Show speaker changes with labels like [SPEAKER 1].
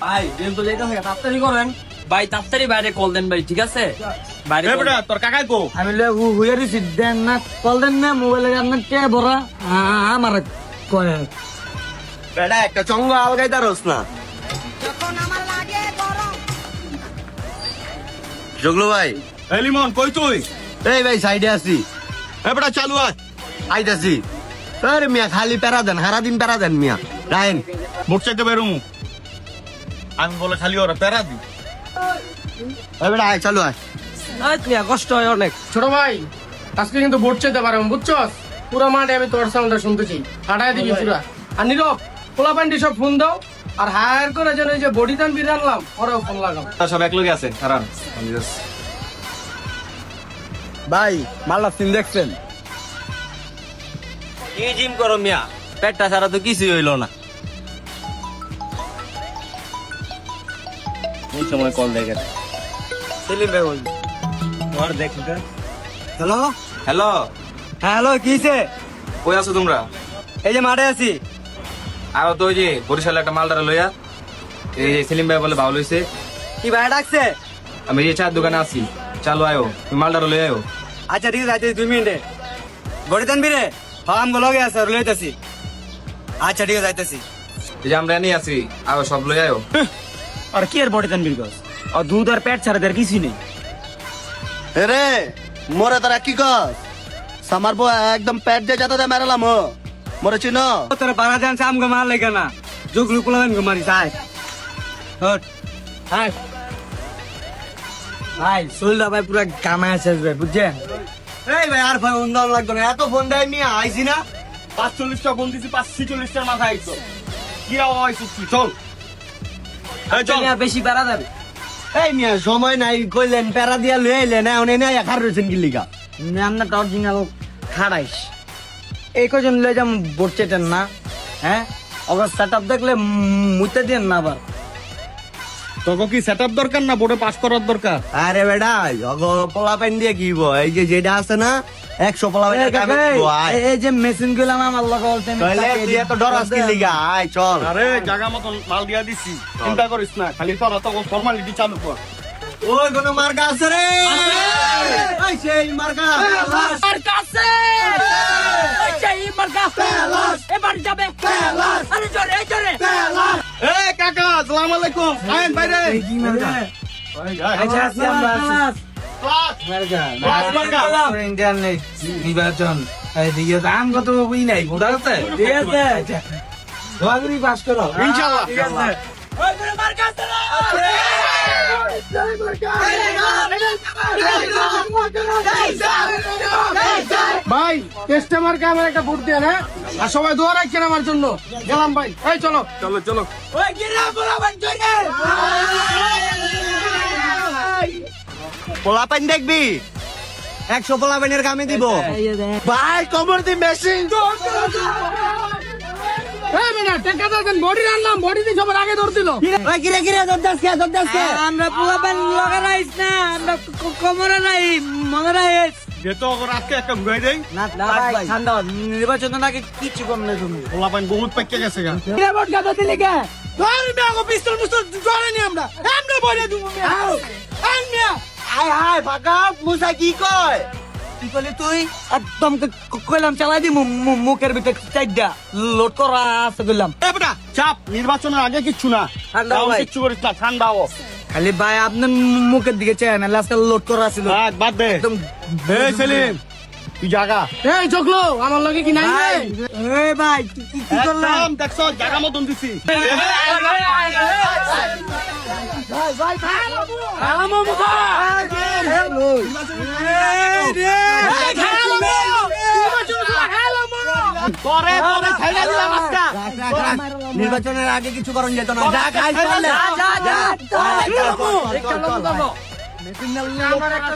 [SPEAKER 1] ভাই দিন তো যেতে হবে, তাড়াতাড়ি করেন ভাই, তাড়াতাড়ি বাইরে কল দেন ভাই, ঠিক আছে? বাইরে call দেন।
[SPEAKER 2] তোর কাকাই কো
[SPEAKER 3] আমি হুইয়া দিছি দেন না কল দেন না মোবাইলে আপনার কে ভরা আমার কয়
[SPEAKER 2] বেটা একটা চঙ্গ আলগাই তারস না। জগলু ভাই,
[SPEAKER 4] এই লিমন কই তুই?
[SPEAKER 2] এই ভাই সাইডে আছি।
[SPEAKER 4] এই বেটা চালু আয়।
[SPEAKER 2] আইতাছি। আরে মিয়া খালি প্যারা দেন, সারা দিন প্যারা দেন মিয়া। রাহেন
[SPEAKER 4] মোট চাইতে বেরোমু। আমি বলে খালি ওরা প্যারা দি।
[SPEAKER 2] এই বেটা আয়, চালু আয়।
[SPEAKER 1] আয় মিয়া, কষ্ট হয় অনেক।
[SPEAKER 3] ছোট ভাই আজকে কিন্তু ভোট চাইতে পারো বুঝছস পুরো মাঠে আমি তোর সাউন্ডটা শুনতেছি হাঁটাই দিবি পুরা আর নীরব পোলা প্যান্টি সব ফোন দাও আর হায়ার করে যেন এই যে বডি টান বির আনলাম ওরাও ফোন লাগাও
[SPEAKER 4] সব এক লগে আছে, খারাপ।
[SPEAKER 2] ভাই মাল্লা সিন দেখছেন?
[SPEAKER 1] কি জিম করো মিয়া, পেটটা ছাড়া তো কিছুই হইলো না। এই সময় কল দেখে সেলিম ভাই বল, তোমার দেখুন।
[SPEAKER 3] হ্যালো
[SPEAKER 1] হ্যালো,
[SPEAKER 3] হ্যালো কিছে
[SPEAKER 4] কই আছো তোমরা?
[SPEAKER 3] এই যে মাঠে আছি
[SPEAKER 4] আর তো ওই যে বরিশালে একটা মালদারা লইয়া, এই যে সেলিম ভাই বলে ভালো হইছে।
[SPEAKER 3] কি ভাই ডাকছে
[SPEAKER 4] আমি এই চার দোকানে আছি, চালু আয়ো, তুমি মালদারা লই আয়ো।
[SPEAKER 3] আচ্ছা ঠিক আছে 2 মিনিটে বডি টান বিরে হাম লগে আছে লইতাছি আচ্ছা ঠিক আছে যাইতাছি
[SPEAKER 4] এই যে আমরা নিয়ে আছি, আয়ো সব লই আয়ো।
[SPEAKER 3] আর কি আর বডি টান বির গস আর দুধ আর পেট ছাড়া আর কিছু নেই
[SPEAKER 2] রে মোরে তারা কি কস? সামার বো একদম পেট দিয়ে যাতে মেরালাম ও মোরে চিনো?
[SPEAKER 3] তোর বারা জানছে আমগো মার লাগে না জুগলু কুলাবেন গো মারি সাই হট হাই ভাই সুলদা ভাই পুরা গামায় আছে ভাই বুঝছেন
[SPEAKER 2] এই ভাই আর ফোন দাও লাগবে না, এত ফোন দেয় মিয়া আইছি না।
[SPEAKER 4] 45টা ফোন দিছি, 45টার মাথা আইছো। কি আওয়াজ সুস্থি, চল। এই চল।
[SPEAKER 1] মিয়া বেশি বেড়া যাবে।
[SPEAKER 2] এই মিয়া সময় নাই কইলেন প্যারা দিয়া লই আইলেন, এখন এনে একার রয়েছেন কি লিগা?
[SPEAKER 3] আমরা অরিজিনাল খাড়াইস এই কজন লয়ে যাম বড়চেটেন না হ্যাঁ অগর সেটআপ দেখলে মুইতে দেন না আবার
[SPEAKER 4] তোকে কি সেটআপ দরকার না বোর্ডে পাস করার দরকার?
[SPEAKER 2] আরে বেটা পোলা পেন দিয়ে কি হইব? এই যে যেটা আছে না 100 পোলা পেন
[SPEAKER 3] এই যে মেশিন গুলো আমার লগে বলতে
[SPEAKER 2] তুই এত ডর আজকে লিগা আয় চল।
[SPEAKER 4] আরে জায়গা মতন মাল দিয়া দিছি, চিন্তা করিস না, খালি তোরা তো ফর্মালিটি চালু কর।
[SPEAKER 2] ওই কোন মার্কা আছে রে? এই সেই মার্কা
[SPEAKER 1] আর কাছে এই মার্কা এবার যাবে আরে জোরে এই জোরে।
[SPEAKER 4] এই কাকা, আসসালামু আলাইকুম। আইন বাইরে।
[SPEAKER 3] কি মার্কা আচ্ছা আছি আমরা আছি মার্কা
[SPEAKER 4] মার্কা।
[SPEAKER 3] ইন্টারনেট নির্বাচন এদিকে দাম কত বই নাই বোঝা যাচ্ছে ঠিক আছে ধোয়াগুড়ি পাস করো
[SPEAKER 4] ইনশাআল্লাহ।
[SPEAKER 3] ঠিক আছে
[SPEAKER 1] ওই করে মার্কা আছে না।
[SPEAKER 3] ভাই টেস্টে মার্কা আমার একটা ভোট দেন হ্যাঁ আর সবাই দোয়া রাখছেন আমার জন্য গেলাম ভাই এই চলো
[SPEAKER 4] চলো চলো।
[SPEAKER 1] ওই গিরা বলাবেন জোরে।
[SPEAKER 2] পোলা পেন দেখবি 100 পোলা পেনের কামে দিব ভাই কমর দি মেশিন
[SPEAKER 3] এই মিনা টাকা দেন বডি রান্নাম বডি দিয়ে সবার আগে ধর দিল
[SPEAKER 2] ওই কিরে কিরে দরদাস কে
[SPEAKER 1] আমরা পোলাবেন লগা রাইস না, আমরা কোমরে নাই মনে রাইস
[SPEAKER 4] যেতো ওর আজকে একটা ঘুরাই দেই।
[SPEAKER 3] না ভাই ঠান্ডা নির্বাচনের আগে কিছু কম নেই তুমি
[SPEAKER 4] পোলা পাইন বহুত পাইকে গেছে গা।
[SPEAKER 3] ভোট গাদা দিলে কে ধর মিয়া পিস্তল পিস্তল ধরেনি আমরা বলে দেবো মিয়া মিয়া
[SPEAKER 2] আয় হায় ফাকা মুসা কি কয়?
[SPEAKER 3] কি করলি তুই একদম কইলাম চালাই দি মুখের ভিতরে চাইডা লোড করা আছে কইলাম
[SPEAKER 4] এ বেটা চাপ, নির্বাচনের আগে কিচ্ছু না,
[SPEAKER 3] ঠান্ডা
[SPEAKER 4] তাও
[SPEAKER 3] ভাই।
[SPEAKER 4] কিচ্ছু করিস না, ঠান্ডা হও।
[SPEAKER 3] খালি ভাই আপনার মুখের দিকে চাই না লাস্টে লোড করা ছিল
[SPEAKER 4] থাক, বাদ দে।
[SPEAKER 3] একদম
[SPEAKER 4] এই সেলিম, তুই জাগা
[SPEAKER 3] এই চকলো আমার লগে কি নাই এই ভাই কি করলাম
[SPEAKER 4] একদম দেখছো জায়গা মতন দিছি।
[SPEAKER 3] আলামো মুখা
[SPEAKER 4] পরে পরে খাইলা দিলাম আজকা।
[SPEAKER 2] নির্বাচনের আগে কিছু করণ যেত না যা খাই চলে
[SPEAKER 3] আমার একটা